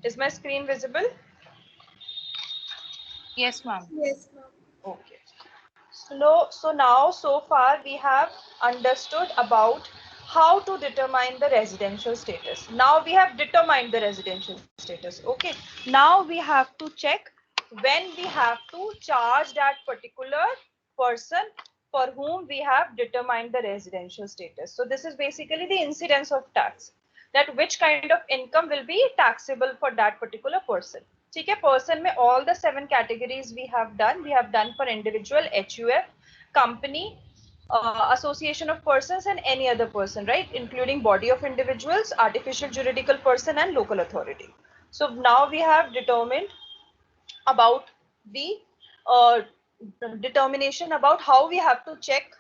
Is my screen visible? Yes, ma'am. Yes, ma'am. Okay. So now, so far, we have understood about how to determine the residential status. Now we have determined the residential status. Okay. Now we have to check when we have to charge that particular person for whom we have determined the residential status. So this is basically the incidence of tax, that which kind of income will be taxable for that particular person. ठीक है, person में all the 7 categories we have done for individual, HUF, company, association of persons and any other person, right, including body of individuals, artificial juridical person and local authority. So now we have determined about the uh, determination about how we have to check,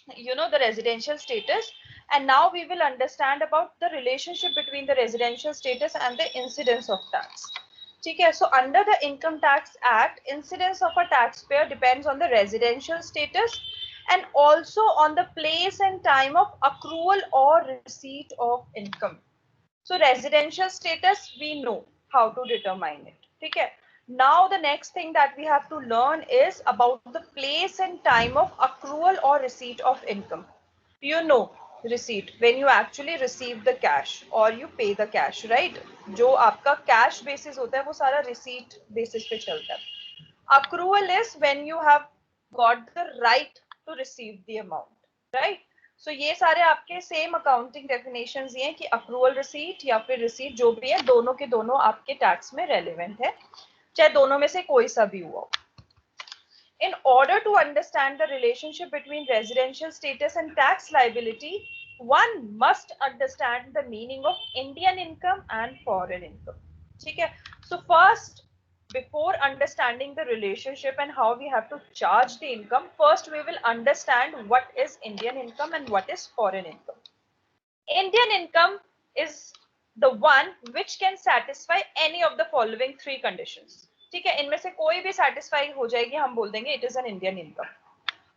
the residential status. And now we will understand about the relationship between the residential status and the incidence of tax. Okay, so under the Income Tax Act, incidence of a taxpayer depends on the residential status and also on the place and time of accrual or receipt of income. So residential status, we know how to determine it. Okay. Now the next thing that we have to learn is about the place and time of accrual or receipt of income. You know, receipt, when you actually receive the cash or you pay the cash, right? जो आपका cash basis होता है वो सारा receipt basis पे चलता है. Accrual is when you have got the right to receive the amount, right? So ये सारे आपके सेम अकाउंटिंग डेफिनेशंस ये हैं कि अक्रूवल रिसीट या फिर रिसीट जो भी है, दोनों के दोनों आपके टैक्स में रेलेवेंट है, चाहे दोनों में से कोई सा भी हुआ. In order to understand the relationship between residential status and tax liability, one must understand the meaning of Indian income and foreign income. ठीक है? So first, before understanding the relationship and how we have to charge the income, first we will understand what is Indian income and what is foreign income. Indian income is the one which can satisfy any of the following 3 conditions. ठीक है, इनमें से कोई भी satisfy हो जाएगी, हम बोल देंगे it is an Indian income.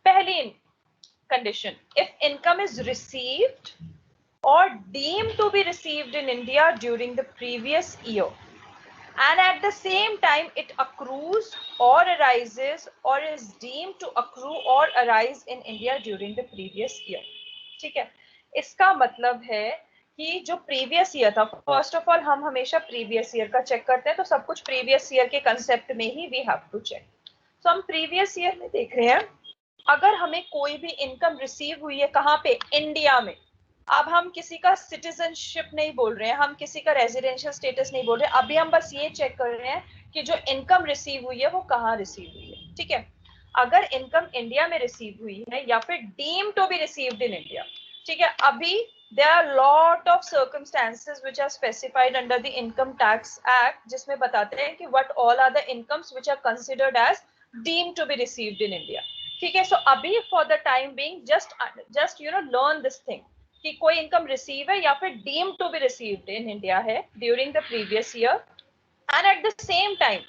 पहली condition, if income is received or deemed to be received in India during the previous year, and at the same time it accrues or arises or is deemed to accrue or arise in India during the previous year. ठीक है, इसका मतलब है कि जो previous year था, first of all हम हमेशा प्रीवियस ईयर का चेक करते हैं, तो सब कुछ प्रीवियस ईयर के कंसेप्ट में ही वी हैव टू चेक. तो हम प्रीवियस ईयर में देख रहे हैं, अगर हमें कोई भी इनकम रिसीव हुई है, कहाँ पे, इंडिया में. अब हम किसी का सिटीजनशिप नहीं बोल रहे हैं, हम किसी का रेजिडेंशियल स्टेटस नहीं बोल रहे, अभी हम बस ये चेक कर रहे हैं कि जो इनकम रिसीव हुई है वो कहाँ रिसीव हुई है. ठीक है, अगर इनकम इंडिया में रिसीव हुई है या फिर deem to be received in India, ठीक है, अभी there are lot of circumstances which are specified under the Income Tax Act, जिसमें बताते हैं कि what all are the incomes which are considered as deemed to be received in India. ठीक है, so अभी for the time being just learn this thing कि कोई income receive है या फिर deemed to be received in India है during the previous year, and at the same time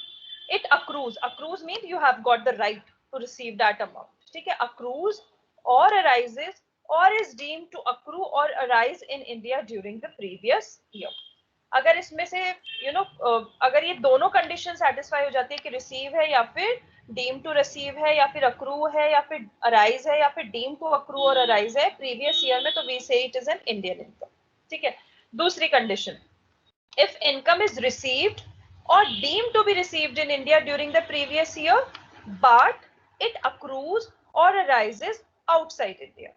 it accrues means you have got the right to receive that amount. ठीक है, accrues or arises or is deemed to accrue or arise in India during the previous year. अगर इसमें से अगर ये दोनों condition satisfy हो जाती है कि रिसीव है या फिर डीम टू रिसीव है या फिर अक्रू है या फिर अराइज है या फिर डीम टू अक्रू और अराइज है प्रीवियस ईयर में, तो वी से it is an Indian income. ठीक है, दूसरी condition, if income is received or deemed to be received in India during the previous year but it accrues or arises outside India.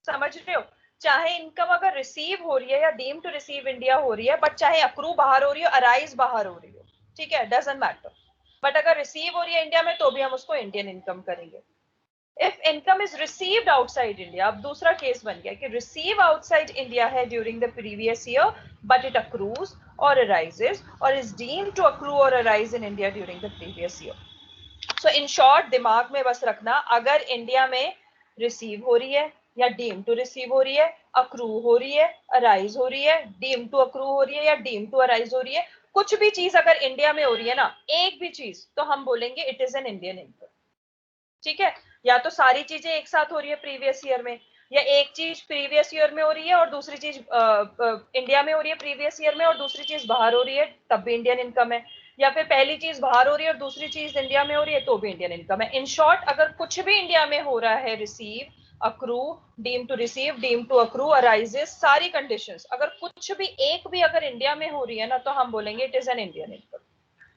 समझ रहे हो, चाहे इनकम अगर रिसीव हो रही है या डीम टू रिसीव इंडिया हो रही है, बट चाहे अक्रू बाहर हो रही हो, अराइज बाहर हो रही हो, ठीक है, डजंट मैटर, बट अगर रिसीव हो रही है इंडिया में तो भी हम उसको इंडियन इनकम करेंगे. If income is received outside India, अब दूसरा केस बन गया कि receive outside India है during the previous year but it accrues or arises or is deemed to accrue or arise in India during the previous year. So in short, दिमाग में बस रखना, अगर इंडिया में रिसीव हो रही है या डीम टू रिसीव हो रही है, अक्रू हो रही है, अराइज हो रही है, डीम टू अक्रू हो रही है या डीम टू अराइज हो रही है, कुछ भी चीज अगर इंडिया में हो रही है ना, एक भी चीज, तो हम बोलेंगे it is an Indian income. ठीक है, या तो सारी चीजें एक साथ हो रही है प्रीवियस ईयर में, या एक चीज प्रीवियस ईयर में हो रही है और दूसरी चीज इंडिया में हो रही है प्रीवियस ईयर में और दूसरी चीज बाहर हो रही है, तब भी इंडियन इनकम है। या फिर पहली चीज बाहर हो रही है और दूसरी चीज इंडिया में हो रही है, तो भी इंडियन इनकम है। इन शॉर्ट, अगर कुछ भी इंडिया में हो रहा है, receive, accrue, deem to receive, deem to accrue, arises, सारी कंडीशंस, अगर कुछ भी एक भी अगर इंडिया में हो रही है ना, तो हम बोलेंगे it is an Indian income.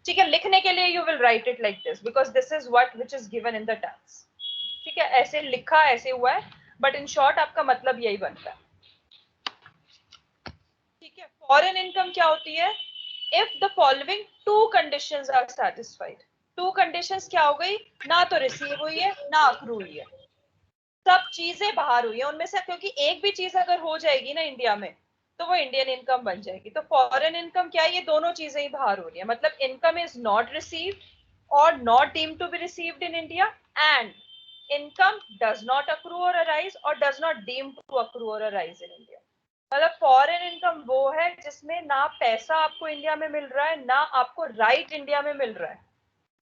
ठीक है, लिखने के लिए you will write it like this because this is what which is given in the tax. ठीक है, ऐसे लिखा ऐसे हुआ है, बट इन शॉर्ट आपका मतलब यही बनता है। ठीक है, फॉरेन इनकम क्या होती है? If the following two conditions are satisfied. Two conditions क्या हो गई? ना तो रिसीव हुई है ना अक्रू हुई है, सब चीजें बाहर हुई है उनमें से, क्योंकि एक भी चीज अगर हो जाएगी ना इंडिया में, तो वो इंडियन इनकम बन जाएगी। तो फॉरेन इनकम क्या है? ये दोनों चीजें ही बाहर हो रही है, मतलब इनकम इज नॉट रिसीव्ड और not deemed to be received in India, and income does not accrue और अराइज और does not deem to accrue और अराइज इन इंडिया। मतलब फॉरेन इनकम वो है जिसमें ना पैसा आपको इंडिया में मिल रहा है, ना आपको राइट इंडिया में मिल रहा है,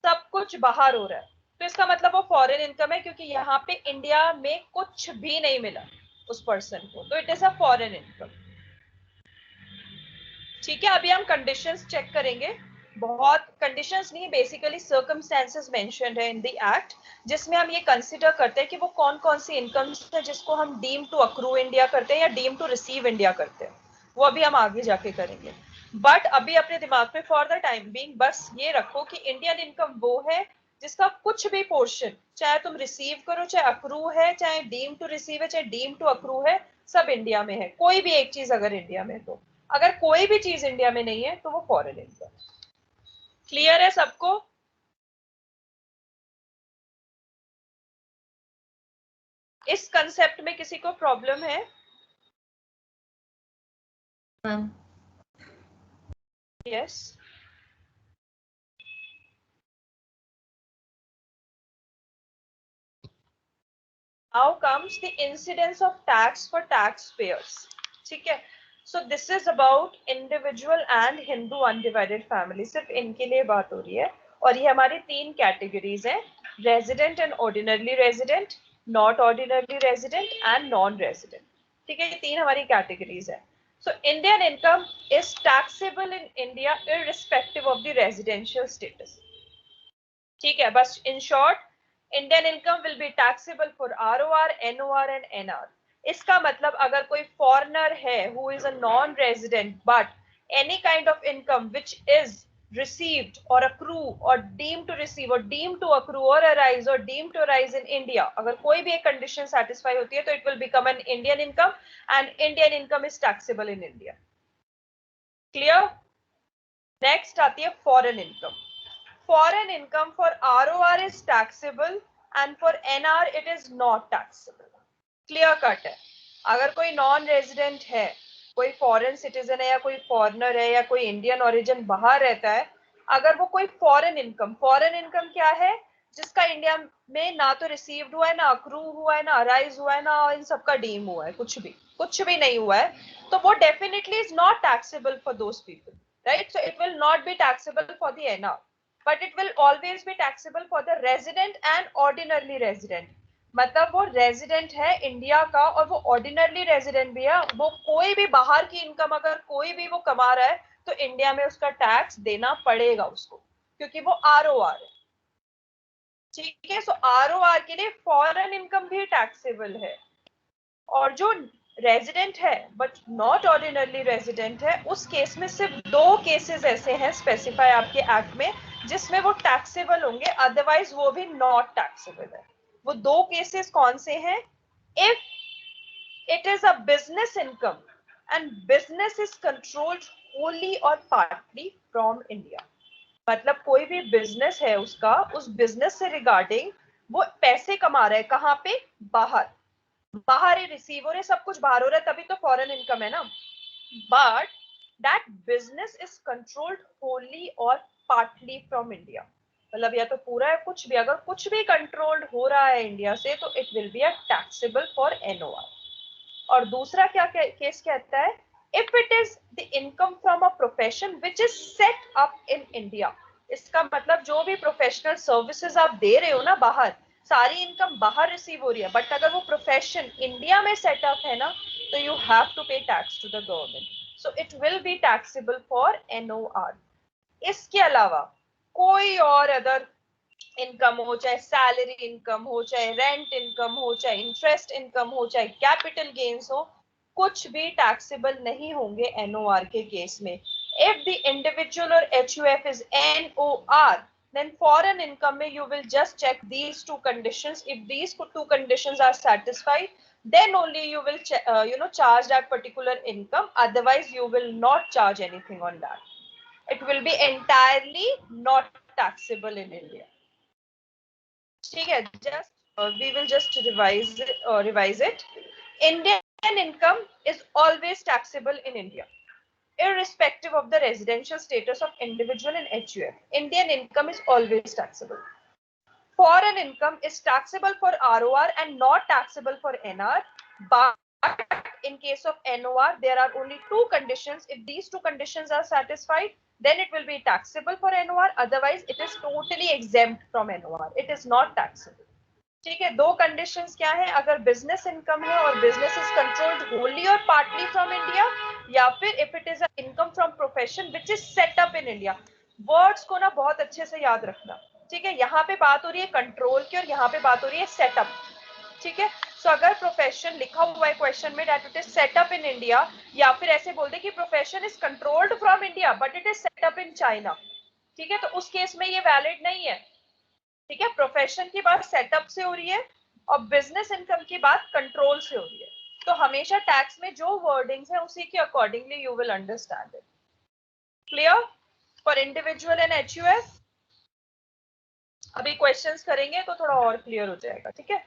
सब कुछ बाहर हो रहा है। तो इसका मतलब वो फॉरेन इनकम है, क्योंकि यहाँ पे इंडिया में कुछ भी नहीं मिला उस पर्सन को, तो it is a foreign income. ठीक है, अभी हम कंडीशंस चेक करेंगे। बहुत कंडीशंस नहीं, बेसिकली सर्कमस्टेंसेस मेंशन्ड है इन द एक्ट, जिसमें हम ये कंसीडर करते हैं कि वो कौन कौन सी इनकम्स है जिसको हम डीम टू अक्रू इंडिया करते हैं या डीम टू रिसीव इंडिया करते हैं। वो अभी हम आगे जाके करेंगे, बट अभी अपने दिमाग में फॉर द टाइम बीइंग बस ये रखो कि इंडियन इनकम वो है जिसका कुछ भी पोर्शन, चाहे तुम रिसीव करो, चाहे अक्रू है, चाहे डीम टू रिसीव है, चाहे डीम टू अक्रू है, सब इंडिया में है। कोई भी एक चीज अगर इंडिया में, तो अगर कोई भी चीज इंडिया में नहीं है तो वो फॉरेन इनकम। क्लियर है सबको? इस कंसेप्ट में किसी को प्रॉब्लम है? Yes. Now comes the incidence of tax for taxpayers. ठीक है, so this is about individual and Hindu undivided family, सिर्फ इनके लिए बात हो रही है। और ये हमारी तीन कैटेगरीज हैं, resident and ordinarily resident, not ordinarily resident and non resident. ठीक है, ये तीन हमारी कैटेगरीज है। So Indian income is taxable in India irrespective of the residential status. ठीक है, बस in short, Indian income will be taxable for ROR, NOR and NR. इसका मतलब अगर कोई फॉरेनर है who is a non resident but any kind of income which is received or accrue or deemed to receive or deemed to accrue or arise or deemed to arise in India, अगर कोई भी एक condition satisfy होती है तो it will become an Indian income and Indian income is taxable in India. Clear? Next आती है foreign income. Foreign income for ROR is taxable and for NR it is not taxable. Clear cut है। अगर कोई non resident है, कोई foreign citizen है या कोई फॉरेनर है या कोई इंडियन ओरिजिन बाहर रहता है, अगर वो कोई फॉरेन इनकम क्या है? जिसका इंडिया में ना तो रिसीव्ड हुआ है, ना अक्रू हुआ है, ना अराइज हुआ है, ना इन सबका डीम हुआ है, कुछ भी नहीं हुआ है, तो वो definitely is not taxable for those people, right? So it will not be taxable for the NR, but it will always be taxable for the resident and ordinarily resident। मतलब वो रेजिडेंट है इंडिया का और वो ordinarily resident भी है, वो कोई भी बाहर की इनकम अगर कोई भी वो कमा रहा है तो इंडिया में उसका टैक्स देना पड़ेगा उसको, क्योंकि वो आरओआर है। ठीक है, सो आरओआर के लिए फॉरेन इनकम भी टैक्सेबल है। और जो रेजिडेंट है बट नॉट ऑर्डिनरली रेजिडेंट है, उस केस में सिर्फ दो केसेस ऐसे हैं स्पेसिफाई आपके एक्ट में जिसमें वो टैक्सेबल होंगे, अदरवाइज वो भी नॉट टैक्सेबल है। वो दो केसेस कौन से हैं? If it is a business income and business is controlled Holi और पार्टली फ्रॉम इंडिया। मतलब कोई भी बिजनेस है उसका, उस बिजनेस से रिगार्डिंग वो पैसे कमा रहा है, कहाँ पे? बाहर। बाहर ही रिसीव हो रहे, सब कुछ बाहर हो रहा है, तभी तो फॉरेन इनकम है ना। But that business is controlled Holi और पार्टली फ्रॉम इंडिया। मतलब या तो पूरा है, कुछ भी अगर कुछ भी कंट्रोल्ड हो रहा है इंडिया से, तो it will be a taxable for NOR. और दूसरा क्या केस कहता है? If it is the income from a profession which is set up in India. इसका मतलब जो भी प्रोफेशनल सर्विसेज आप दे रहे हो ना बाहर, सारी इनकम बाहर रिसीव हो रही है, बट अगर वो प्रोफेशन इंडिया में सेटअप है ना, तो you have to pay tax to the government, so it will be taxable for NOR. इसके अलावा कोई और अदर इनकम हो, चाहे सैलरी इनकम हो, चाहे रेंट इनकम हो, चाहे इंटरेस्ट इनकम हो, चाहे कैपिटल गेन्स हो, कुछ भी टैक्सेबल नहीं होंगे NOR के केस में. If the individual or HUF is NOR, then foreign income में you will just check these two conditions. If these two conditions are satisfied, then only you will charge that particular income. Otherwise, you will not charge anything on that. It will be entirely not taxable in India. ठीक है, just we will just revise it. Indian income is always taxable in India, irrespective of the residential status of individual in HUF. Indian income is always taxable. Foreign income is taxable for ROR and not taxable for NR. But in case of NOR, there are only two conditions. If these two conditions are satisfied, then it will be taxable for NOR. Otherwise, it is totally exempt from NOR. It is not taxable. ठीक है, दो conditions क्या है, अगर business income है और business is controlled Holi और partly from India, या फिर if it is income from profession which is set up in India. Words को ना बहुत अच्छे से याद रखना. ठीक है, यहाँ पे बात हो रही है कंट्रोल की और यहाँ पे बात हो रही है सेटअप. ठीक है, सो अगर प्रोफेशन लिखा हुआ है क्वेश्चन में that it is set up in India, या फिर ऐसे बोल दे कि profession is controlled from India but it is set up in China, ठीक है, तो उस केस में ये वैलिड नहीं है. ठीक है, प्रोफेशन की बात सेटअप से हो रही है और बिजनेस इनकम की बात कंट्रोल से हो रही है. तो हमेशा टैक्स में जो वर्डिंग्स है उसी के accordingly you will understand it. Clear for individual and HUF? अभी क्वेश्चंस करेंगे तो थोड़ा और क्लियर हो जाएगा. ठीक है,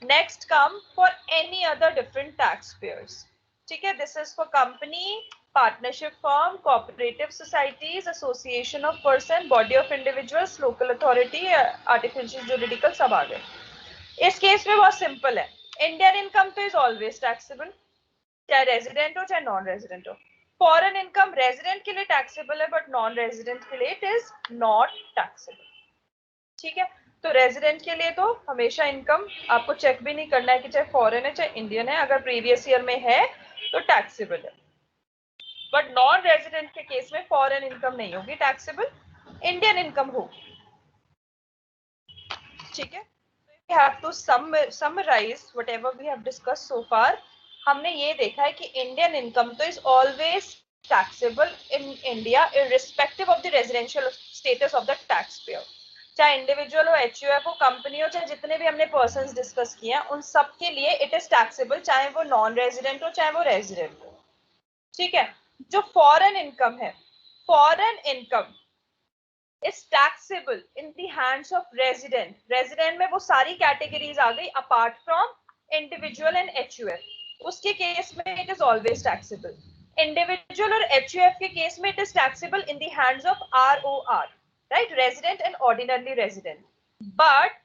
next come for any other different tax payers. ठीक है, this is for company, partnership firm, cooperative societies, association of person, body of individuals, local authority, artificial juridical, सब आ गए. इस केस में बहुत सिंपल है. इंडियन इनकम तो इज ऑलवेज टैक्सेबल, चाहे रेजिडेंट हो चाहे नॉन रेजिडेंट हो. फॉरेन इनकम रेजिडेंट के लिए टैक्सेबल है बट नॉन रेजिडेंट के लिए इट इज नॉट टैक्सेबल. ठीक है, तो रेजिडेंट के लिए तो हमेशा इनकम आपको चेक भी नहीं करना है कि चाहे फॉरेन है चाहे इंडियन है, अगर प्रीवियस ईयर में है तो टैक्सेबल है. बट नॉन रेजिडेंट के केस में फॉरेन इनकम नहीं होगी टैक्सेबल, इंडियन इनकम होगी. ठीक है, we have to summarize whatever we have discussed so far. हमने ये देखा है कि इंडियन इनकम तो is always taxable in India irrespective of the residential status of the taxpayer. चाहे इंडिविजुअल हो, HUF हो, कंपनी हो, चाहे जितने भी हमने पर्संस डिस्कस किए हैं उन सब के लिए इट इज टैक्सेबल, चाहे वो नॉन रेजिडेंट हो चाहे वो रेजिडेंट हो. ठीक है, जो फॉरेन इनकम है, foreign income is taxable in the hands of resident. Resident में वो सारी कैटेगरीज आ गई apart from individual and HUF. उसके केस में it is always taxable. Individual और HUF के केस में it is taxable in the hands of ROR, right? Resident and ordinarily resident. But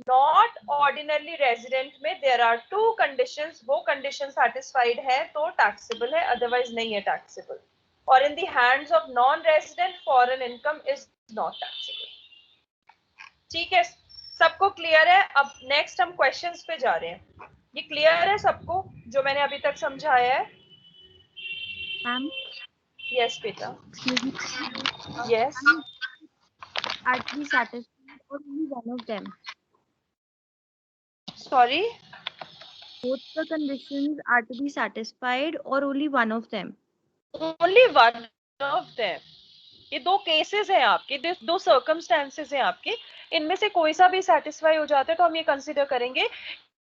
not ordinarily resident में there are two conditions. वो condition satisfied है तो taxable है, otherwise नहीं है taxable. और in the hands of non-resident foreign income is not taxable. ठीक है, सबको क्लियर है? अब नेक्स्ट हम क्वेश्चंस पे जा रहे हैं. ये क्लियर है सबको जो मैंने अभी तक समझाया है? मैम यस बेटा. Yes, are to be satisfied or only one of them? Sorry, Both the conditions are to be satisfied or only one of them? Only one of them. ये दो केसेस हैं आपके, दो सर्कमस्टेंसेस हैं आपके, इनमें से कोई सा भी सेटिस्फाई हो जाता है तो हम ये कंसीडर करेंगे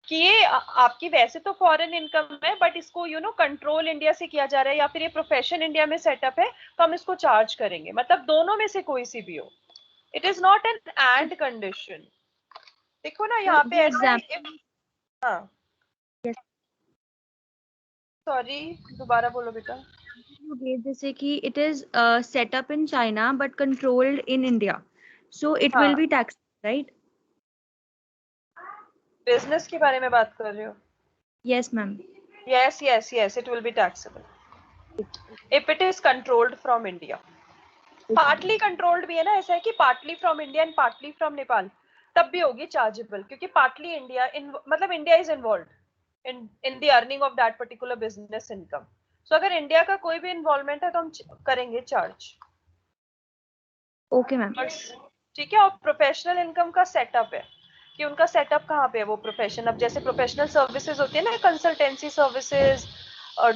कि ये आपकी वैसे तो फॉरेन इनकम है बट इसको कंट्रोल इंडिया से किया जा रहा है, या फिर ये प्रोफेशन इंडिया में सेटअप है तो हम इसको चार्ज करेंगे. मतलब दोनों में से कोई सी भी हो. It is not an and condition. देखो ना यहाँ पे ऐसा है. हाँ, सॉरी दोबारा बोलो बेटा. जैसे कि it is set up in China but controlled in India, so it will be taxed, right? Business के बारे में बात कर रहे हो? Yes ma'am. Yes, yes, yes, it will be taxable if it is controlled from India. Partly controlled भी है ना, ऐसा है कि partly from India and partly from Nepal. तब भी होगी चार्जेबल, क्योंकि पार्टली इंडिया मतलब India is involve in the earning of that particular business income. So अगर इंडिया का कोई भी इन्वॉल्वमेंट है तो हम करेंगे चार्ज. Okay ma'am. ठीक है. और प्रोफेशनल इनकम का सेटअप है कि उनका सेटअप कहाँ पे है वो प्रोफेशन. अब जैसे प्रोफेशनल सर्विसेज होती है ना, कंसल्टेंसी सर्विसेज,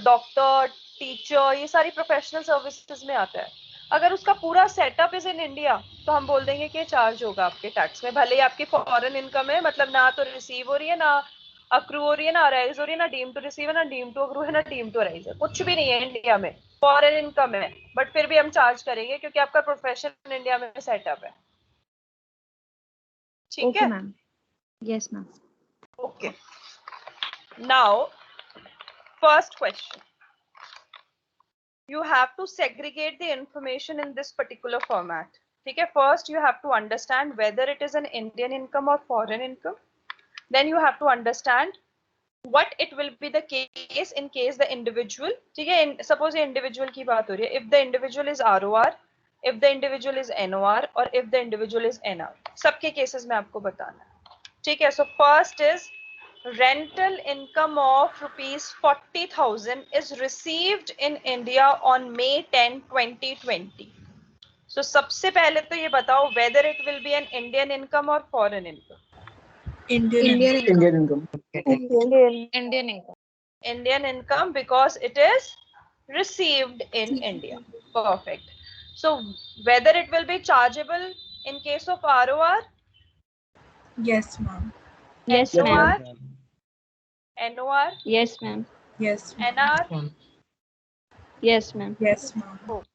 डॉक्टर, टीचर, ये सारी प्रोफेशनल सर्विसेज में आता है. अगर उसका पूरा सेटअप इज इन इंडिया तो हम बोल देंगे कि चार्ज होगा आपके टैक्स में, भले ही आपकी फॉरेन इनकम है, मतलब ना तो रिसीव हो रही है, ना अक्रू हो रही है, ना अराइज हो रही है, ना डीम टू रिसीव है, ना डीम टू अक्रू है, ना डीम टू अराइज है, कुछ भी नहीं है इंडिया में, फॉरेन इनकम है, बट फिर भी हम चार्ज करेंगे क्योंकि आपका प्रोफेशन इंडिया में सेटअप है. ठीक ओके है. Ma'am. Yes ma'am. Okay. Now, first question. You have to segregate the information in this particular format. Okay. First, you have to understand whether it is an Indian income or foreign income. Then you have to understand what it will be the case in case the individual. Okay. Suppose the individual की बात हो रही है. If the individual is ROR, if the individual is NOR, or if the individual is NR. सबके cases में आपको बताना है. ठीक है. So first is rental income of rupees 40,000 is received in India on May 10, 2020. So सबसे पहले तो ये बताओ whether it will be an Indian income or foreign income. Indian income. Indian income because it is received in India. Perfect. So whether it will be chargeable in case of ROR, Yes, ma'am. Yes, NOR, ma'am. NOR, Yes, ma'am. Yes, ma'am. NR. Yes, ma'am. Yes, ma'am. Okay.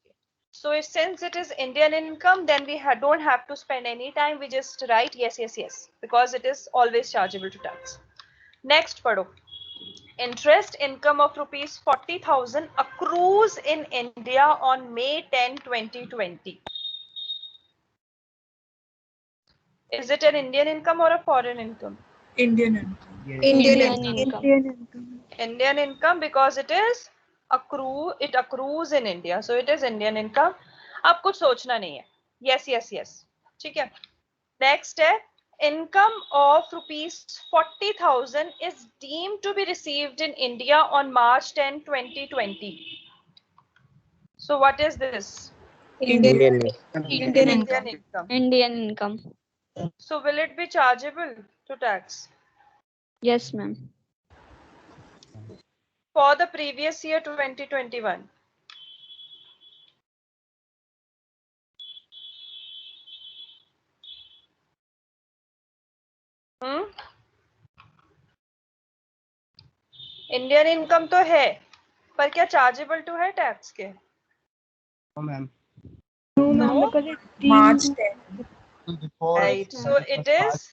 So since it is Indian income, then we don't have to spend any time. We just write yes, yes, yes, because it is always chargeable to tax. Next, padho. Interest income of rupees 40,000 accrues in India on May 10, 2020. Is it an Indian income or a foreign income? Indian income. Indian income. Indian income because it accrues in India. So it is Indian income. अब कुछ सोचना नहीं है. Yes, yes, yes. ठीक है. Next है income of rupees 40,000 is deemed to be received in India on March 10, 2020. So what is this? Indian Indian income. Indian income. So will it be chargeable to tax Yes, ma'am. for the previous year 2021? Indian income तो है, पर क्या chargeable to है tax के? No, March 10. right. So it is,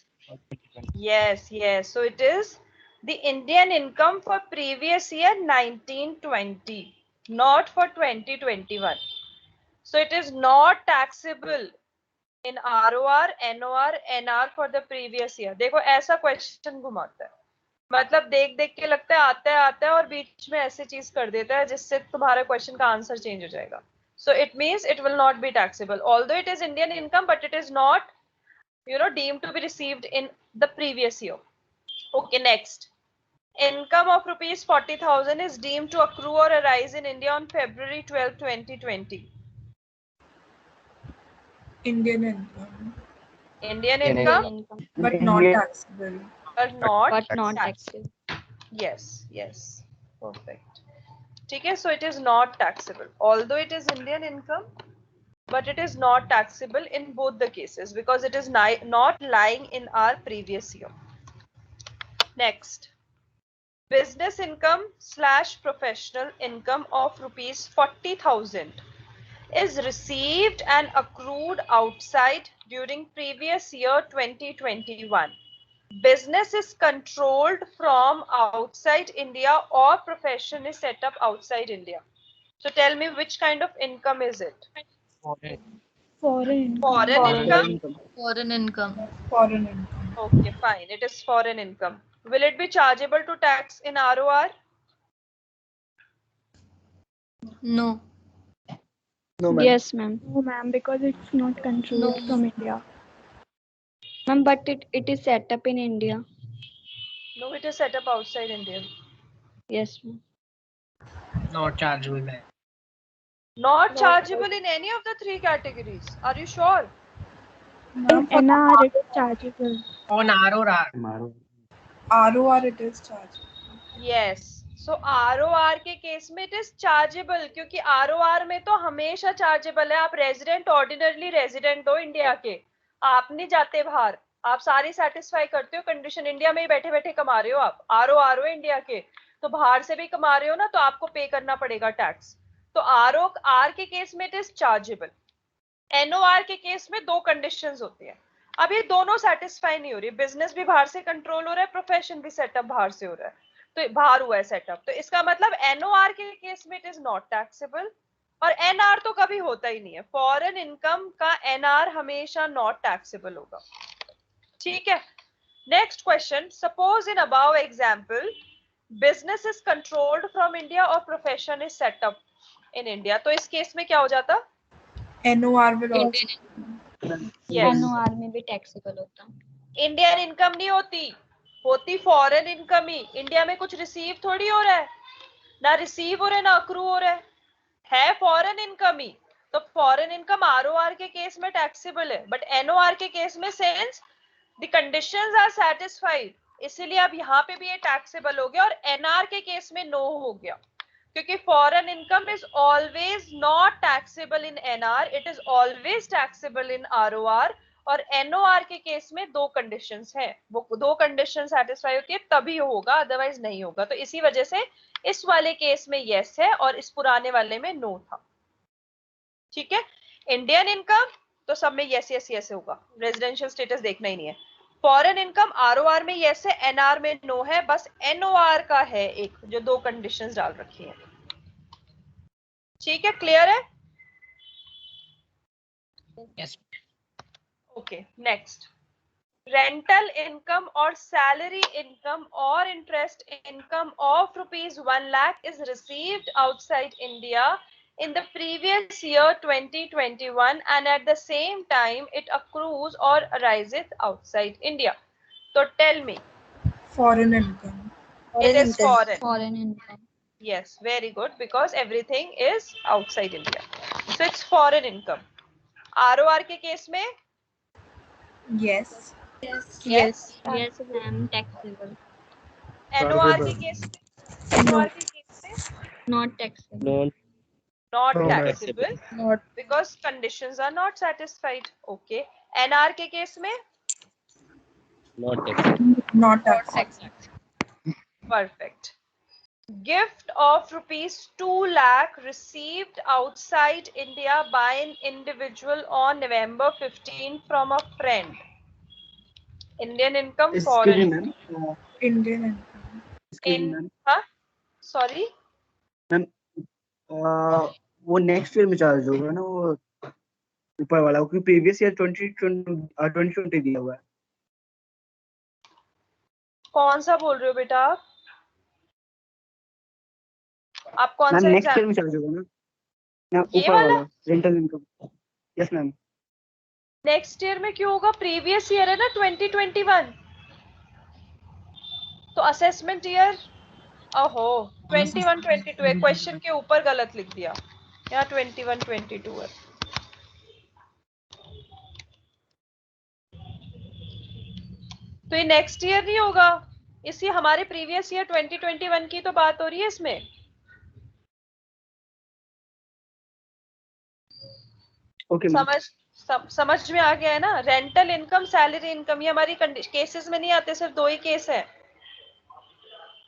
yes, yes. So it is the Indian income for previous year 1920, not for 2021. So it is not taxable in ROR, NOR, NR for the previous year. देखो ऐसा question घुमाता है, मतलब देख देख के लगता है आता है और बीच में ऐसी चीज कर देता है जिससे तुम्हारा क्वेश्चन का आंसर चेंज हो जाएगा. So it means it will not be taxable, although it is Indian income, but it is not, deemed to be received in the previous year. Okay, next. Income of rupees 40,000 is deemed to accrue or arise in India on February 12, 2020. Indian income. Indian income, But not taxable. but not taxable. Yes, yes. Perfect. Okay, so it is not taxable. Although it is Indian income, but it is not taxable in both the cases because it is not lying in our previous year. Next. Business income / professional income of rupees 40,000 is received and accrued outside during previous year 2021. Business is controlled from outside India or profession is set up outside India. So tell me which kind of income is it? Foreign income? Foreign income. Foreign income. Okay, fine. It is foreign income. Will it be chargeable to tax in ROR? No. Yes, ma'am. No, ma'am, because it's not controlled from India. Ma'am, but it is set up in India. No, it is set up outside India. Yes, ma'am. Not chargeable then. Not chargeable in any of the three categories. Are you sure? Ma'am, for NR it's chargeable. On ROR. ROR it is charged. Yes. So ROR के case में it is chargeable, क्योंकि ROR में तो हमेशा chargeable है. आप resident ordinarily resident हो India के, आप नहीं जाते बाहर, आप सारी सेटिस्फाई करते हो कंडीशन, इंडिया में ही बैठे बैठे कमा रहे हो आप, ROR हो इंडिया के, तो बाहर से भी कमा रहे हो ना, तो आपको पे करना पड़ेगा टैक्स. तो ROR के केस में इट इज चार्जेबल. NOR के केस में दो कंडीशंस होती है. अब ये दोनों सेटिस्फाई नहीं हो रही, बिजनेस भी बाहर से कंट्रोल हो रहा है, प्रोफेशन भी सेटअप बाहर से हो रहा है, तो बाहर हुआ है सेटअप, तो इसका मतलब NOR के केस में इट इज नॉट टैक्सेबल. और NR तो कभी होता ही नहीं है. फॉरेन इनकम का NR हमेशा नॉट टैक्सेबल होगा. ठीक है. Next question. Suppose in above example business is controlled from India और profession is set up in India, तो इस केस में क्या हो जाता? NOR will also. Yes. NOR में भी टैक्सेबल होता. इंडियन इनकम नहीं होती, होती फॉरेन इनकम ही. इंडिया में कुछ रिसीव थोड़ी हो रहा है, ना रिसीव हो रहा है ना अक्रू हो रहा है फॉरेन इनकम ही. तो फॉरेन इनकम ROR के केस में टैक्सेबल है, बट NOR के केस में since the conditions are satisfied, इसीलिए अब यहाँ पे भी ये टैक्सेबल हो गया, और NR के केस में नो हो गया, क्योंकि foreign income is always not taxable in NR, it is always taxable in ROR. और NOR के केस में दो कंडीशंस हैं, वो दो कंडीशन सेटिस्फाई होती है तभी होगा, अदरवाइज नहीं होगा. तो इसी वजह से इस वाले केस में यस है और इस पुराने वाले में नो था. ठीक है. इंडियन इनकम तो सब में यस यस यस होगा, रेजिडेंशियल स्टेटस देखना ही नहीं है. फॉरेन इनकम ROR में यस है, NR में नो है, बस NOR का है एक जो दो कंडीशंस डाल रखी है. ठीक है, क्लियर है? Yes. Okay, next. Rental income or salary income or interest income of rupees 1 lakh is received outside India in the previous year 2021 and at the same time it accrues or arises outside India. So tell me. Foreign income. It is foreign. Foreign income. Yes, very good, because everything is outside India. So it's foreign income. ROR के case में Yes. Yes, ma'am, taxable. NOR के case में NOR के case में Not taxable. not No, taxable Not. because conditions are not satisfied. Okay. NR के case में Not taxable. Not taxable. perfect. Gift of rupees 2 lakh received outside India by an individual on November 15 from a friend. Indian income, foreign Indian income. in huh? Sorry. वो next year में charge होगा ना, वो ऊपर वाला, क्योंकि previous year 2020 दिया हुआ है. कौन सा बोल रहे हो बेटा आप कौन मैम सा नेक्स्ट ईयर एग्जाम? में चार्ज होगा ना ये ऊपर वाला? वाला rental income. Yes ma'am. Next year में क्यों होगा? प्रीवियस ईयर है ना 2021, तो असेसमेंट ईयर ओहो 21-22 है. क्वेश्चन के ऊपर गलत लिख दिया, यहाँ 21-22 है. तो ये नेक्स्ट ईयर नहीं होगा, इसी हमारे प्रीवियस ईयर 2021 की तो बात हो रही है इसमें. Okay ma'am. समझ में आ गया है ना? रेंटल इनकम, सैलरी इनकम, ये हमारी केसेस में नहीं आते, सिर्फ दो ही केस है.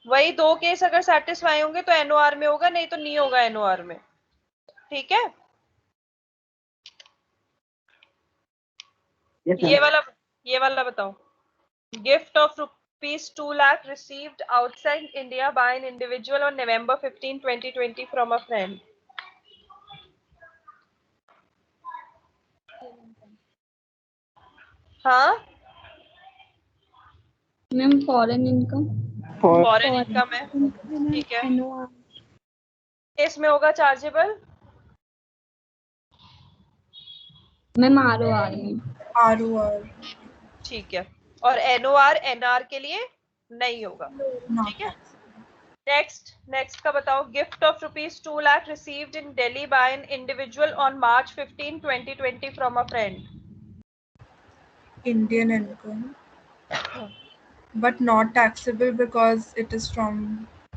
वही दो केस अगर सेटिस्फाई होंगे तो NOR में होगा, नहीं तो नहीं होगा NOR में. ठीक है. यस ये वाला बताओ. Gift of rupees 2 lakh received outside India by an individual on November 15, 2020 from a friend. हाँ, Ma'am, foreign income. Foreign income है. ठीक है. NOR. इसमें होगा चार्जेबल. Ma'am, ROR में. ROR. ठीक है, और NOR NR के लिए नहीं होगा। Not ठीक है, taxable. नेक्स्ट का बताओ। Gift of ₹2 lakh received in Delhi by an individual on March 15, 2020 from a friend. Indian income, but not taxable because it is from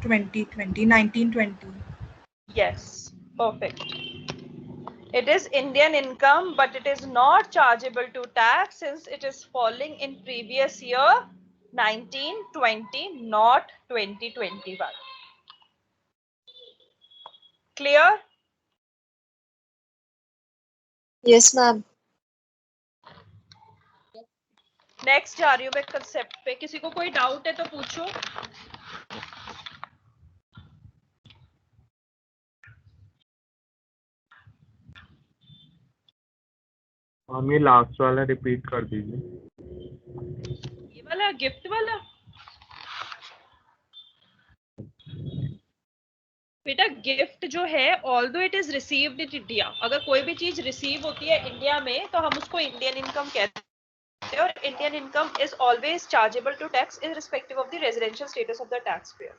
1920. Yes, perfect. It is Indian income, but it is not chargeable to tax since it is falling in previous year 1920, not 2021. Clear? Yes, ma'am. Next जा रही हूँ मैं concept पे। किसी को कोई doubt है तो पूछो। हम ये लास्ट वाला रिपीट कर दीजिए। ये वाला गिफ्ट वाला बेटा, गिफ्ट जो है although it is received in India, अगर कोई भी चीज रिसीव होती है इंडिया में तो हम उसको इंडियन इनकम कहते हैं, और Indian income is always chargeable to tax irrespective of the residential status of the tax payer.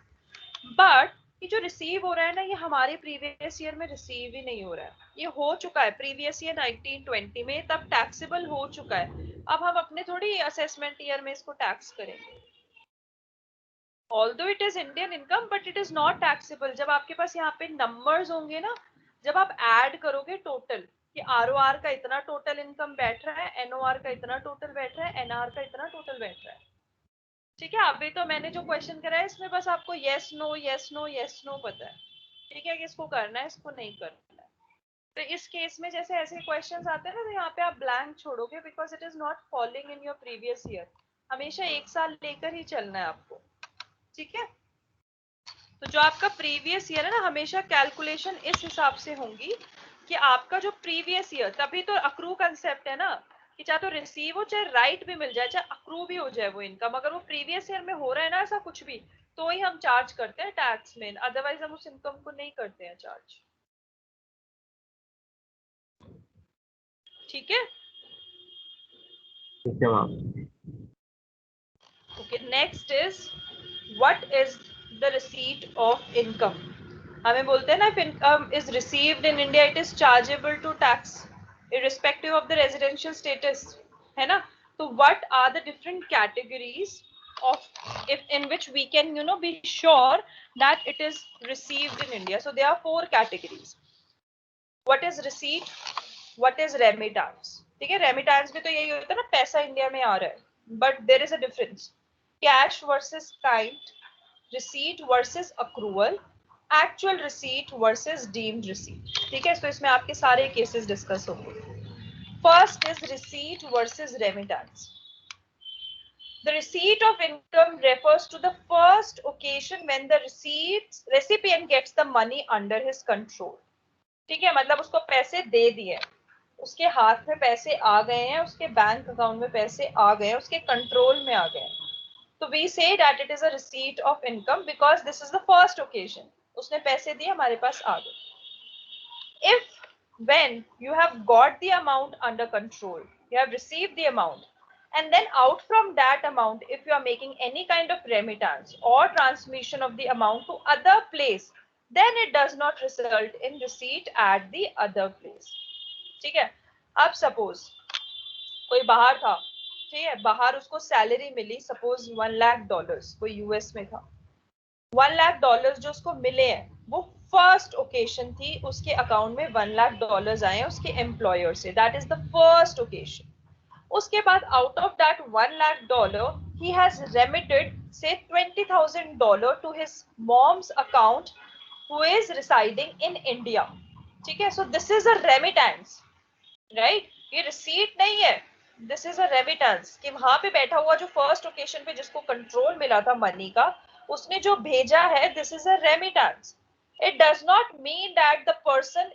But ये जो रिसीव हो रहा है ना, ये हमारे प्रीवियस ईयर में रिसीव ही नहीं हो रहा है, ये हो चुका है प्रीवियस ईयर 1920 में, तब टैक्सेबल हो चुका है। अब हम अपने थोड़ी असेसमेंट ईयर में इसको टैक्स करेंगे। Although it is Indian income, but it is not taxable। जब आपके पास यहाँ पे नंबर्स होंगे ना, जब आप ऐड करोगे टोटल कि ROR का इतना टोटल इनकम बैठ रहा है, NOR का इतना टोटल बैठ रहा है, NR का इतना टोटल बैठ रहा है। ठीक है, अभी तो मैंने जो क्वेश्चन करा है इसमें बस आपको यस नो पता है। ठीक है, कि इसको करना है, इसको नहीं करना है। तो इस केस में जैसे ऐसे क्वेश्चंस आते हैं ना, तो यहाँ पे आप ब्लैंक छोड़ोगे because it is not following in your previous year. हमेशा एक साल लेकर ही चलना है आपको। ठीक है, तो जो आपका प्रीवियस ईयर है ना, हमेशा कैलकुलेशन इस हिसाब से होंगी कि आपका जो प्रीवियस ईयर, तभी तो अक्रू कंसेप्ट है ना, कि चाहे तो रिसीव हो चाहे राइट भी मिल जाए चाहे अक्रू भी हो जाए वो इनकम, अगर वो प्रीवियस ईयर में हो रहा है ना ऐसा कुछ भी, तो ही हम चार्ज करते हैं टैक्स में, अदरवाइज हम उस इनकम को नहीं करते हैं चार्ज। ठीक है, ठीक है ma'am. Okay, next is what is the receipt of income. हमें बोलते हैं ना, if income is received in India it is chargeable to tax irrespective of the residential status, है ना। तो what are the different categories of if in which we can be sure that it is received in India? So there are 4 categories. What is receipt, what is remittance? ठीक है, remittance भी तो यही होता है ना, पैसा इंडिया में आ रहा है, but there is a difference. Cash versus kind, receipt versus accrual, actual receipt versus deemed receipt. ठीक है, तो इसमें आपके सारे केसेस डिस्कस होंगे। First is receipt versus remittance. The receipt of income refers to the first occasion when the recipient gets the money under his control. ठीक है, मतलब उसको पैसे दे दिए, उसके हाथ में पैसे आ गए हैं, उसके बैंक अकाउंट में पैसे आ गए हैं, उसके कंट्रोल में आ गए हैं, तो we say that it is a receipt of income because this is the first occasion, उसने पैसे दिए, हमारे पास आ गए। If when you have got the amount under control, you have received the amount, and then out from that amount if you are making any kind of remittance or transmission of the amount to other place, then it does not result in receipt at the other place. ठीक है, अब suppose कोई बाहर था, ठीक है, बाहर उसको सैलरी मिली, सपोज $1 लाख, कोई यूएस में था, $1 लाख जो उसको मिले हैं, वो फर्स्ट ओकेशन थी, उसके अकाउंट में $1 लाख आए उसके एम्प्लॉयर से, that is the first occasion. उसके बाद out of that $1 lakh he has remitted say $20,000 to his mom's account who is residing in India. ठीक है, so this is a remittance, right? ये रिसीट नहीं है, दिस इज अ रेमिटेंस, कि वहां पे बैठा हुआ जो फर्स्ट ओकेशन पे जिसको कंट्रोल मिला था मनी का, उसने जो भेजा है, this is a remittance. It does not mean that the person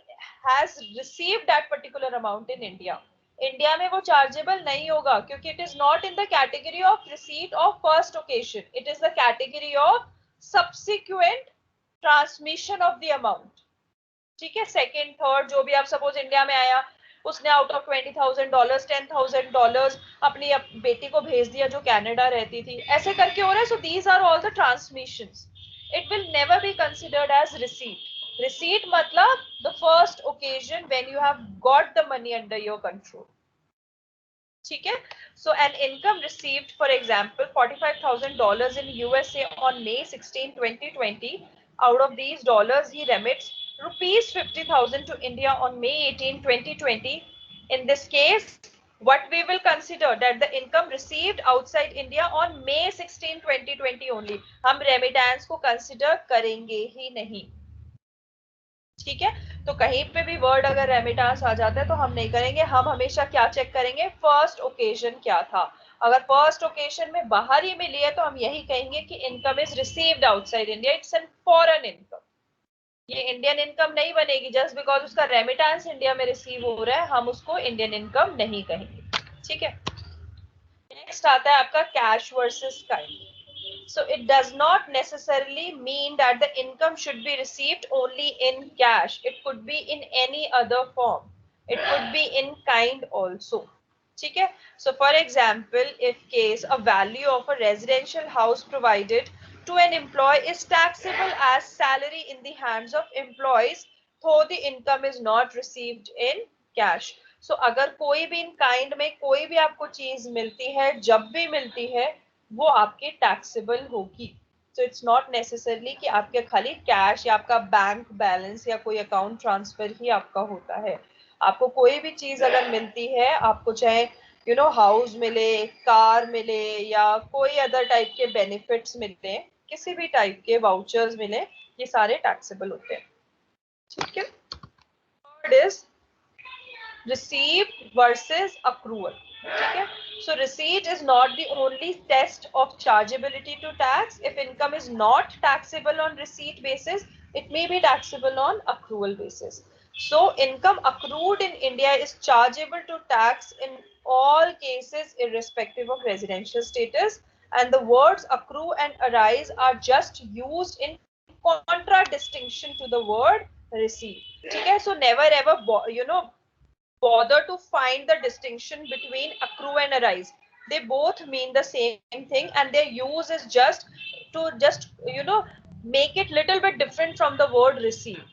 has received that particular amount in India. India में वो चार्जेबल नहीं होगा क्योंकि it is not in the category of receipt of first occasion, it is the category of subsequent transmission of the amount. ठीक है, second third जो भी आप सपोज इंडिया में आया, उसने आउट ऑफ $20,000 $10,000 अपनी बेटी को भेज दिया जो कनाडा रहती थी, ऐसे करके हो रहा है. So these are all the transmissions. It will never be considered as receipt. Receipt मतलब the first occasion when you have got the money under your control. ठीक है. So an income received, for example, $45,000 in USA on May 16, 2020. Out of these dollars, he remits rupees 50,000 to India on May 18, 2020. In this case, what we will consider that the income received outside India on May 16, 2020 only. हम remittance को consider करेंगे ही नहीं. ठीक है. तो कहीं पे भी वर्ड अगर रेमिटांस आ जाता है तो हम नहीं करेंगे. हम हमेशा क्या चेक करेंगे, फर्स्ट ओकेजन क्या था. अगर फर्स्ट ओकेजन में बाहर ही मिली है तो हम यही कहेंगे कि income is received outside India, it's an foreign income. ये इंडियन इनकम नहीं बनेगी. जस्ट बिकॉज उसका रेमिटांस इंडिया में रिसीव हो रहा है हम उसको इंडियन इनकम नहीं कहेंगे. ठीक है. नेक्स्ट आता है आपका cash versus kind. So it does not necessarily mean that the income should be received only in cash. It could be in any other form. It could be in kind also. ठीक है. So for example, if case a value of a residential house provided to an employee is taxable as salary in the hands of employees, though the income is not received in cash. So अगर कोई भी in kind में कोई भी आपको चीज मिलती है, जब भी मिलती है, वो आपके टैक्सेबल होगी. सो इट्स नॉट नेसेसरली कि आपके खाली कैश या आपका बैंक बैलेंस या कोई अकाउंट ट्रांसफर ही आपका होता है. आपको कोई भी चीज अगर मिलती है, आपको चाहे हाउस मिले, कार मिले या कोई अदर टाइप के बेनिफिट्स मिलते हैं, किसी भी टाइप के वाउचर्स मिले, ये सारे टैक्सेबल होते हैं. ठीक है. Third is receipt versus accrual. Okay? So receipt is not the only test of chargeability to tax. If income is not taxable on receipt basis, it may be taxable on accrual basis. So income accrued in India is chargeable to tax in all cases irrespective of residential status, and the words accrue and arise are just used in contradistinction to the word receipt. Okay? So never ever bother to find the distinction between accrue and arise. They both mean the same thing and their use is just to make it little bit different from the word receive.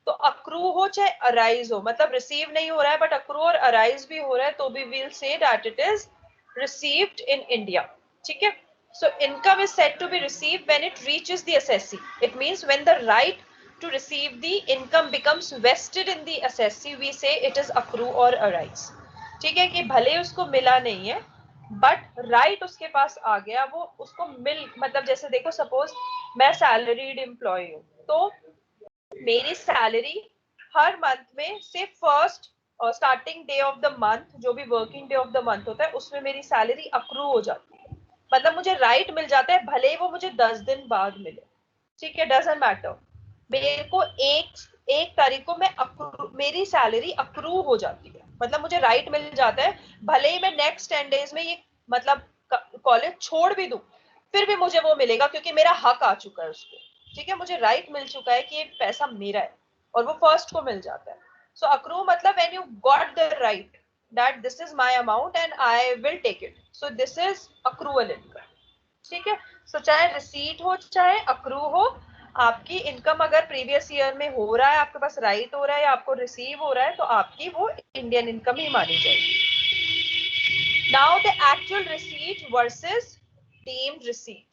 तो accrue हो चाहे arise हो, मतलब receive नहीं हो रहा है but accrue और arise भी हो रहा है, तो भी we'll say that it is received in India. ठीक है. So income is said to be received when it reaches the assessee. It means when the right to receive the income becomes vested in the assessee, we say it is accrue or arise. ठीक है. कि भले उसको मिला नहीं है but right उसके पास आ गया, वो उसको मतलब जैसे देखो सपोज मैं सैलरीड एम्प्लॉय हूँ, तो मेरी सैलरी हर मंथ में से फर्स्ट और starting day of the month, जो भी working day of the month होता है, उसमें मेरी सैलरी अक्रू हो जाती है. मतलब मुझे राइट मिल जाता है, भले ही वो मुझे 10 दिन बाद मिले. ठीक है. Doesn't matter. मेरे को एक तारीख को मेरी सैलरी अक्रू हो जाती है, मतलब मुझे राइट मिल जाता है. भले ही मैं नेक्स्ट 10 डेज में ये मतलब कॉलेज छोड़ भी दूं, फिर भी मुझे वो मिलेगा क्योंकि मेरा हक आ चुका है उसको. ठीक है. मुझे राइट मिल चुका है कि ये पैसा मेरा है और वो फर्स्ट को मिल जाता है. सो अक्रू मतलब when you got the right that this is my amount and I will take it, so this is accrual income. ठीक है. सो चाहे रिसीट हो चाहे अक्रू हो, आपकी इनकम अगर प्रीवियस ईयर में हो रहा है, आपके पास राइट हो रहा है या आपको रिसीव हो रहा है, तो आपकी वो इंडियन इनकम ही मानी जाएगी. Now the actual receipt versus deemed receipt.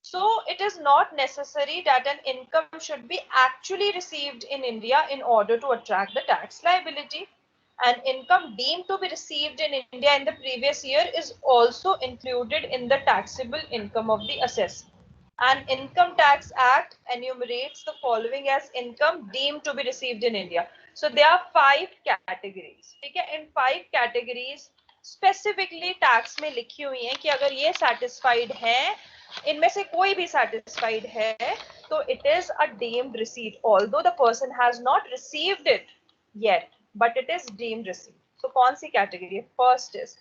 So it is not necessary that an income should be actually received in India in order to attract the tax liability. An income deemed to be received in India in the previous year is also included in the taxable income of the assessee. An Income Tax Act enumerates the following as income deemed to be received in India. So there are 5 categories. ठीक है. In 5 categories specifically tax में लिखी हुई हैं कि अगर ये satisfied हैं, इनमें से कोई भी satisfied है, तो it is a deemed receipt, although the person has not received it yet, but it is deemed receipt. So कौन सी category है? First is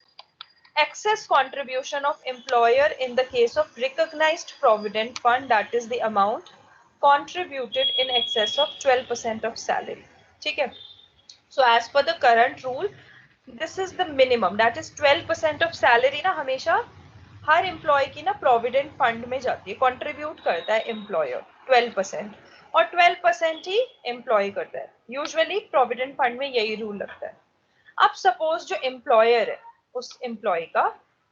excess contribution of employer in the case of recognized provident fund, that is the amount contributed in excess of 12% of salary. ठीक है. So as per the current rule, this is the minimum, that is 12% of salary ना हमेशा हर employ की ना provident fund में जाती है, contribute करता है एम्प्लॉयर 12%, और 12% ही एम्प्लॉय करता है। यूजुअली प्रोविडेंट फंड में यही रूल लगता है। अब सपोज जो एम्प्लॉयर है उस एम्प्लॉय का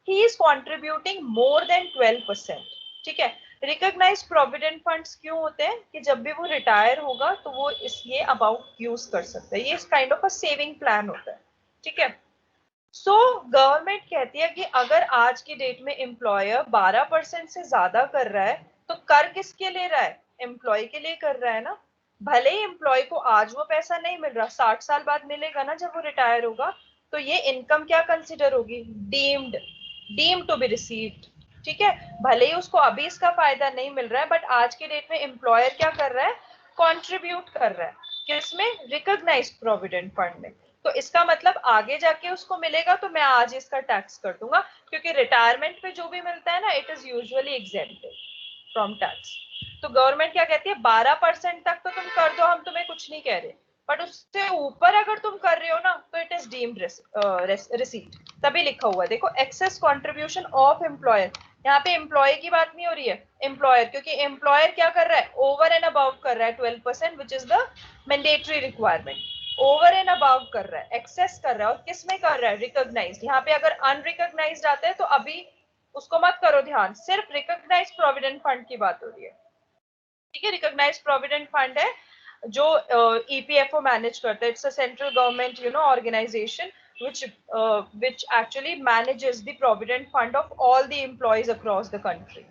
he is contributing more than 12%, ठीक है। रिकॉग्नाइज्ड प्रोविडेंट फंड्स क्यों होते हैं कि जब भी वो रिटायर होगा तो वो ये अमाउंट यूज कर सकता है, ये kind of a saving plan होता है, ठीक है। सो गवर्नमेंट कहती है कि अगर आज की डेट में एम्प्लॉयर 12% से ज्यादा कर रहा है तो कर किसके ले रहा है, एम्प्लॉय के लिए कर रहा है ना। भले ही एम्प्लॉय को आज वो पैसा नहीं मिल रहा, 60 साल बाद मिलेगा ना जब वो रिटायर होगा, तो ये इनकम क्या कंसिडर होगी, डीम्ड टू बी रिसीव्ड, ठीक है। भले ही उसको अभी इसका फायदा नहीं मिल रहा है, बट आज के डेट में एम्प्लॉयर क्या कर रहा है, कॉन्ट्रीब्यूट कर रहा है किसमें, रिकॉग्नाइज्ड प्रोविडेंट फंड में। तो इसका मतलब आगे जाके उसको मिलेगा तो मैं आज इसका टैक्स कर दूंगा, क्योंकि रिटायरमेंट पे जो भी मिलता है ना it is usually exempted from tax. तो गवर्नमेंट क्या कहती है 12% तक तो तुम कर दो, हम तुम्हें कुछ नहीं कह रहे, बट उससे ऊपर अगर तुम कर रहे हो ना तो इट इज डीम्ड रिसीट। तभी लिखा हुआ है देखो, एक्सेस कॉन्ट्रीब्यूशन ऑफ एम्प्लॉयर, यहाँ पे एम्प्लॉय की बात नहीं हो रही है, एम्प्लॉयर, क्योंकि एम्प्लॉयर क्या कर रहा है, ओवर एंड अबव कर रहा है 12%, which is the mandatory requirement, over and above कर रहा है, एक्सेस कर रहा है। और किस में कर रहा है, रिकॉग्नाइज्ड। यहाँ पे अगर अनरिकॉग्नाइज्ड आता है तो अभी उसको मत करो ध्यान, सिर्फ रिकॉग्नाइज्ड प्रोविडेंट फंड की बात हो रही है, ठीक है। रिकॉग्नाइज्ड प्रोविडेंट फंड है जो ईपीएफओ मैनेज करता है, it's a central government organisation which actually manages the provident fund of all the employees across the country,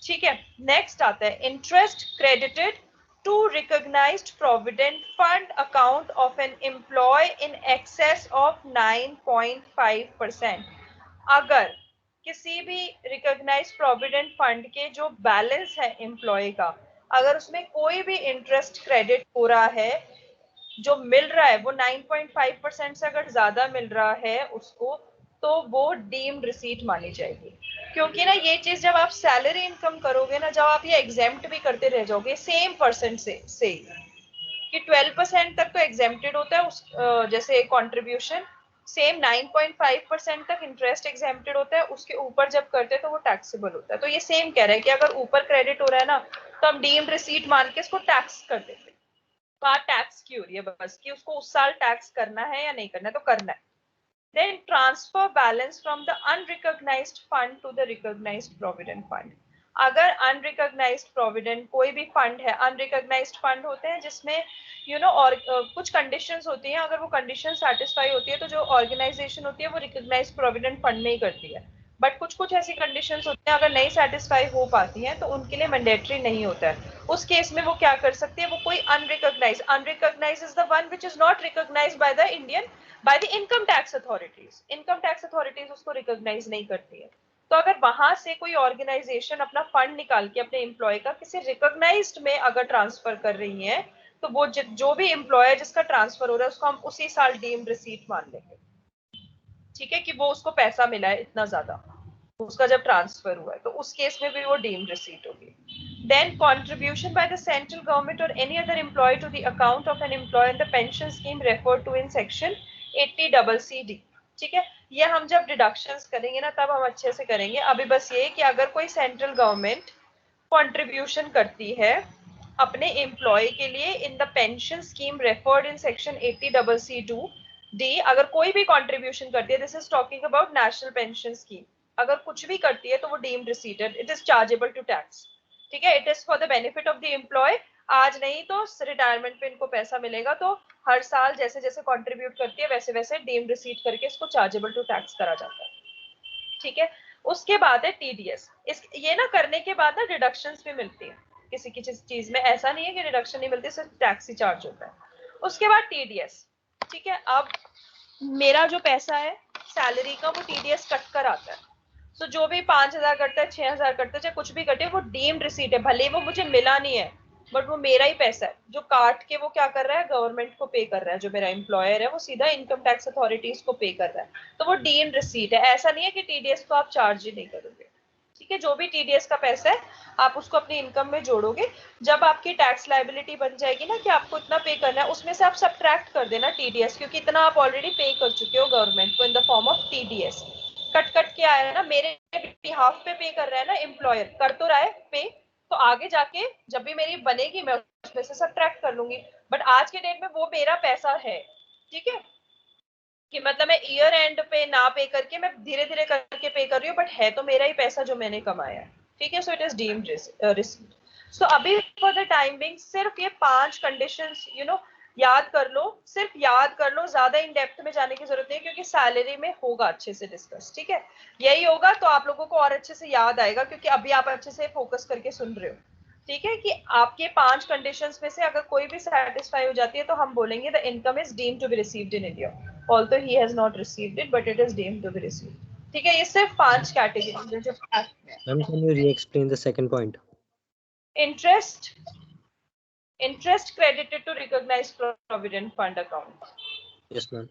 ठीक है। नेक्स्ट आता है interest credited to recognized provident fund account of an employee in excess of 9.5%। अगर किसी भी recognised provident fund के जो balance है एम्प्लॉय का, अगर उसमें कोई भी इंटरेस्ट क्रेडिट हो रहा है, जो मिल रहा है वो 9.5% से अगर ज्यादा मिल रहा है उसको, तो वो डीम्ड रिसीट मानी जाएगी। क्योंकि ना ये चीज जब आप सैलरी इनकम करोगे ना, जब आप ये एग्जेम्प्ट भी करते रह जाओगे सेम परसेंट से कि 12% तक तो एग्जेम्प्टेड होता है उस जैसे कंट्रीब्यूशन, सेम 9.5% तक इंटरेस्ट एग्जेम्प्टेड होता है, उसके ऊपर जब करते हैं तो वो टैक्सेबल होता है। तो ये सेम कह रहा है कि अगर ऊपर क्रेडिट हो रहा है ना तो हम डीम्ड रिसीट मान के इसको टैक्स कर देते हैं। बात टैक्स की हो रही है बस कि उसको उस साल टैक्स करना है या नहीं करना है, तो करना है। Then transfer balance from the unrecognized fund to the recognized provident fund। अगर unrecognized provident कोई भी फंड है, unrecognized फंड होते हैं जिसमें और कुछ कंडीशंस होती हैं, अगर वो कंडीशन सेटिस्फाई होती है तो जो ऑर्गेनाइजेशन होती है वो रिकॉग्नाइज्ड प्रोविडेंट फंड में ही करती है। बट कुछ ऐसी कंडीशंस होती हैं अगर नहीं सेटिस्फाई हो पाती हैं तो उनके लिए मैंडेटरी नहीं होता है। उस केस में वो क्या कर सकती है, वो कोई unrecognise is the one which is not recognised by the Indian by the income tax authorities उसको रिकॉग्नाइज नहीं करती है। तो अगर वहां से कोई ऑर्गेनाइजेशन अपना फंड निकाल के अपने एम्प्लॉय का किसी रिकॉग्नाइज्ड में अगर ट्रांसफर कर रही है तो वो जो भी एम्प्लॉय जिसका ट्रांसफर हो रहा है उसको हम उसी साल डीम्ड रिसीट मान लेंगे, ठीक है, कि वो उसको पैसा मिला है इतना ज्यादा उसका जब ट्रांसफर हुआ है, तो उस केस में भी वो डीम्ड रिसीट होगी। Then contribution by the central government or any other employee to the account of an employee in the pension scheme referred to in section 80CC। ठीक है, ये हम जब डिडक्शंस करेंगे ना तब हम अच्छे से करेंगे। अभी बस ये कि अगर कोई सेंट्रल गवर्नमेंट कंट्रीब्यूशन करती है अपने एम्प्लॉय के लिए in the pension scheme referred in section 80CC2D, अगर कोई भी कंट्रीब्यूशन करती है, this is talking about national pension scheme, अगर कुछ भी करती है तो वो deemed receipted, it is chargeable to tax, ठीक है। It is for the benefit of the employ, आज नहीं तो रिटायरमेंट पे इनको पैसा मिलेगा, तो हर साल जैसे जैसे कंट्रीब्यूट करती है वैसे वैसे डीम्ड रिसीट करके इसको चार्जेबल टू टैक्स करा जाता है, ठीक है। उसके बाद है टीडीएस। ये ना करने के बाद ना डिडक्शंस भी मिलती है किसी की चीज में, ऐसा नहीं है कि डिडक्शन नहीं मिलती, सिर्फ टैक्स ही चार्ज होता है। उसके बाद टीडीएस, ठीक है। अब मेरा जो पैसा है सैलरी का वो टीडीएस कट कर आता है, तो जो भी 5,000 कटता है, 6,000 कटता है, चाहे कुछ भी कटे, वो डीम्ड रिसीट है, भले वो मुझे मिला नहीं है बट वो मेरा ही पैसा है। जो काट के वो क्या कर रहा है, गवर्नमेंट को पे कर रहा है, जो मेरा एम्प्लॉयर है वो सीधा इनकम टैक्स अथॉरिटीज को पे कर रहा है, तो वो डीम्ड रिसीट है। ऐसा नहीं है कि टीडीएस को आप चार्ज ही नहीं करोगे, ठीक है, जो भी टीडीएस का पैसा है आप उसको अपनी इनकम में जोड़ोगे। जब आपकी टैक्स लायबिलिटी बन जाएगी ना कि आपको इतना पे करना है, उसमें से आप सब्ट्रैक्ट कर देना टीडीएस, क्योंकि इतना आप ऑलरेडी पे कर चुके हो गवर्नमेंट को in the form of TDS. Cut cut के आया है ना, मेरे बिहाफ पे कर रहा है ना एम्प्लॉयर, कर तो रहा है पे, तो आगे जाके जब भी मेरी बनेगी मैं उसमें से सब्ट्रैक्ट कर लूंगी। बट आज के डेट में वो मेरा पैसा है, ठीक है, कि मतलब मैं ईयर एंड पे ना पे करके मैं धीरे धीरे करके पे कर रही हूँ, बट है तो मेरा ही पैसा जो मैंने कमाया है, ठीक है। So it is deemed receipt. So अभी फॉर द टाइम बिंग सिर्फ ये 5 कंडीशंस याद कर लो, सिर्फ याद कर लो, ज्यादा इन डेप्थ में जाने की जरूरत नहीं, क्योंकि सैलरी में होगा अच्छे से डिस्कस, ठीक है। यही होगा तो आप लोगों को और अच्छे से याद आएगा, क्योंकि अभी आप अच्छे से फोकस करके सुन रहे हो, ठीक है, कि आपके 5 कंडीशंस में से अगर कोई भी सेटिस्फाई हो जाती है तो हम बोलेंगे the income is deemed to be received in India, although he has not received it but it is deemed to be received, ठीक है। ये सिर्फ 5 कैटेगरीज है जो फैक्ट में। Ma'am, can you re-explain the second point? Interest credited to recognised provident fund account. Yes, ma'am.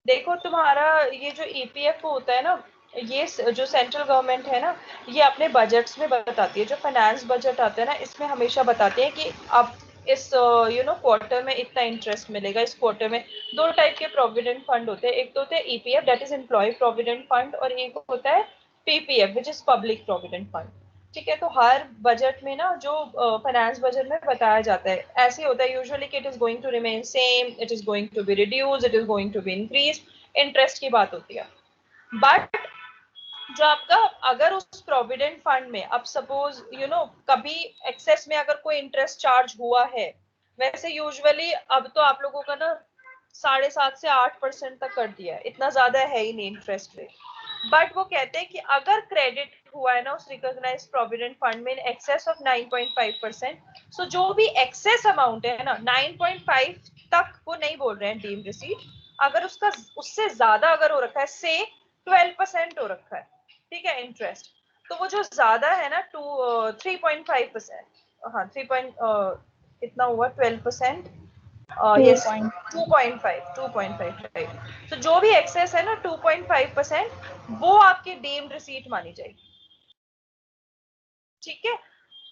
देखो तुम्हारा ये जो ईपीएफ होता है ना, ये जो सेंट्रल गवर्नमेंट है ना, ये अपने बजट्स में बताती है, जो फाइनेंस बजट आता है ना इसमें हमेशा बताते हैं कि अब इस क्वार्टर में इतना इंटरेस्ट मिलेगा, इस क्वार्टर में। 2 टाइप के प्रोविडेंट फंड होते हैं, एक तो होता है EPF that is employ provident fund, और एक होता है PPF which is public provident fund, ठीक है। तो हर बजट में ना जो फाइनेंस बजट में बताया जाता है, ऐसे होता है यूजुअली कि it is going to remain same, it is going to be reduce, it is going to be increase, interest की बात होती है। बट जो आपका अगर उस प्रोविडेंट फंड में अब सपोज कभी एक्सेस में अगर कोई इंटरेस्ट चार्ज हुआ है, वैसे यूजुअली अब तो आप लोगों का ना 7.5 से 8% तक कर दिया है, इतना ज्यादा है ही नहीं इंटरेस्ट रेट। बट वो कहते हैं कि अगर क्रेडिट हुआ है ना उस रिकॉग्नाइज्ड प्रोविडेंट फंड में इन एक्सेस ऑफ 9.5%, सो जो भी एक्सेस अमाउंट है ना 9.5 तक, वो नहीं बोल रहे हैं डीम्ड रिसीट, अगर उसका उससे ज्यादा अगर हो रखा है, से 12% हो रखा है, ठीक है, इंटरेस्ट, तो वो जो ज्यादा है ना 3.5%, हाँ 3 कितना हुआ 12%, यस 2.5 राइट। तो जो भी एक्सेस है ना 2.5%, वो आपकी डीम्ड रिसीट मानी जाएगी, ठीक है।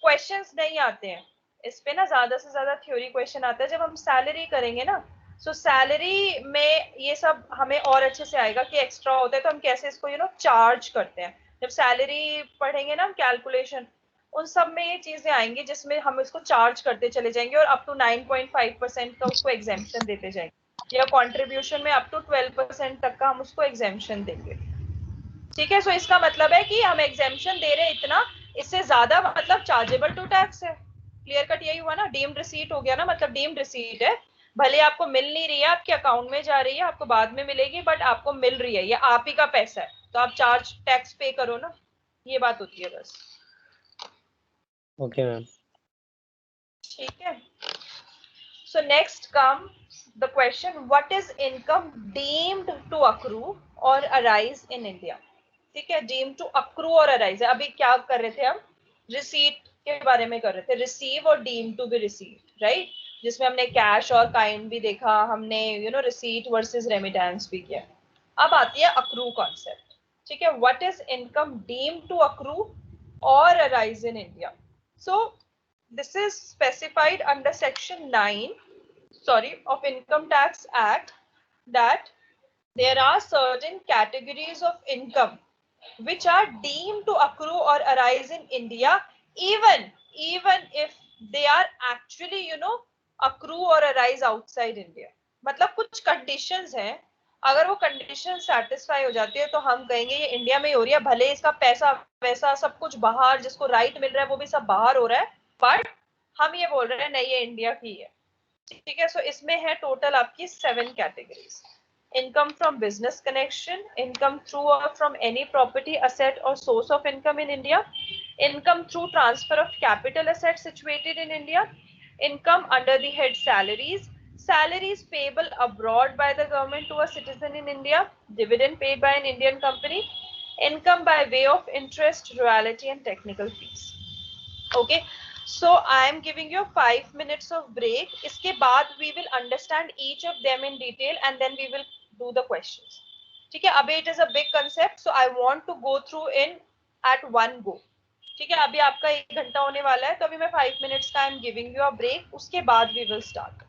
क्वेश्चंस नहीं आते हैं इस पे ना, ज्यादा से ज्यादा थ्योरी क्वेश्चन आता है जब हम सैलरी करेंगे ना। सो सैलरी में ये सब हमें और अच्छे से आएगा कि एक्स्ट्रा होता है तो हम कैसे इसको चार्ज करते हैं। जब सैलरी पढ़ेंगे ना हम कैलकुलेशन, उन सब में ये चीजें आएंगी जिसमें हम इसको चार्ज करते चले जाएंगे और अप टू 9.5% का उसको एग्जेम्पशन देते जाएंगे, या कॉन्ट्रीब्यूशन में अप टू 12% तक का हम उसको एग्जेम्पशन देंगे, ठीक है। सो इसका मतलब है कि हम एग्जेम्पशन दे रहे हैं इतना, इससे ज्यादा मतलब चार्जेबल टू टैक्स है। क्लियर कट यही हुआ ना, डीम्ड रिसीट हो गया ना, मतलब डीम्ड रिसीट है, भले आपको मिल नहीं रही है, आपके अकाउंट में जा रही है, आपको बाद में मिलेगी, बट आपको मिल रही है, ये आप ही का पैसा है, तो आप चार्ज टैक्स पे करो ना, ये बात होती है बस, Okay, ma'am. ठीक है। So next come the question, what is income deemed to accrue और अराइज इन इंडिया, ठीक है। डीम्ड टू अक्रू और अराइज है, अभी क्या कर रहे थे हम, रिसीट के बारे में कर रहे थे, receive or deem to be receive, right, जिसमें हमने कैश और काइंड भी देखा, हमने रिसीट वर्सेस रेमिटेंस भी किया। अब आती है अक्रू कॉन्सेप्ट, ठीक है। What is income deemed to accrue और arise in India. So this is specified under section 9 of Income Tax Act, that there are certain categories of income which are deemed to accrue or arise in India, even if they are actually accrue or arise outside India। मतलब कुछ conditions हैं, अगर वो condition satisfy हो जाती है तो हम कहेंगे ये इंडिया में ही हो रही है, भले इसका पैसा वैसा सब कुछ बाहर, जिसको राइट मिल रहा है वो भी सब बाहर हो रहा है, बट हम ये बोल रहे हैं नहीं ये इंडिया की है, ठीक है। सो इसमें है टोटल आपकी 7 categories. Income from business connection, income through or from any property, asset or source of income in India, income through transfer of capital assets situated in India, income under the head salaries, salaries payable abroad by the government to a citizen in India, dividend paid by an Indian company, income by way of interest, royalty and technical fees, okay। So I am giving you 5 minutes of break, इसके बाद we will understand each of them in detail and then we will do the questions, ठीक है। अभी it is a big concept, so I want to go through in at one go. ठीक है, अभी आपका 1 घंटा होने वाला है, तो अभी मैं 5 minutes का I am giving you a break, उसके बाद वी विल स्टार्ट.